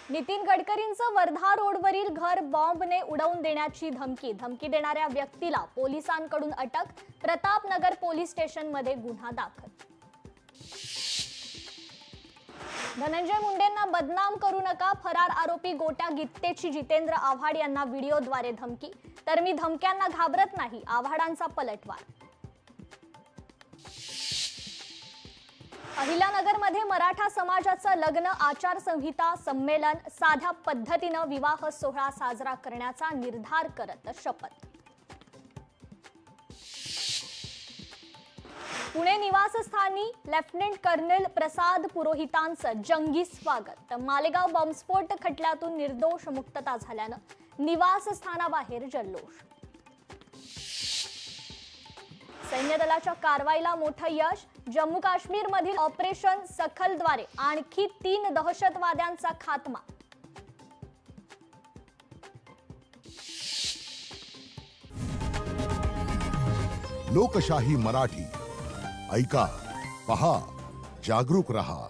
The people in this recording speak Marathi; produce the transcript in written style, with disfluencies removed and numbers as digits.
नितीन गडकरींचं वर्धा रोडवरील घर बॉम्बने उडवून देण्याची धमकी देणाऱ्या व्यक्तीला पोलिसांकडून अटक। प्रतापनगर पोलीस स्टेशनमध्ये गुन्हा दाखल। धनंजय मुंडेंना बदनाम करू नका, फरार आरोपी गोट्या गित्तेची जितेंद्र आव्हाड यांना व्हिडिओद्वारे धमकी। तर मी धमक्यांना घाबरत नाही, आव्हाडांचा पलटवार। अहिल्यानगरमध्ये मराठा समाजाचं लग्न आचारसंहिता संमेलन, साध्या पद्धतीनं विवाह सोहळा साजरा करण्याचा निर्धार करत शपथ। पुणे निवासस्थानी लेफ्टनंट कर्नल प्रसाद पुरोहितांचं जंगी स्वागत। मालेगाव बॉम्बस्फोट खटल्यातून निर्दोष मुक्तता झाल्यानं निवासस्थानाबाहेर जल्लोष। सैन्य दलाच्या कारवाईला मोठं यश। जम्मू काश्मीर मधील ऑपरेशन सखलद्वारे आणखी 3 दहशतवाद्यांचा खात्मा। लोकशाही मराठी ऐका, पहा, जागरूक रहा।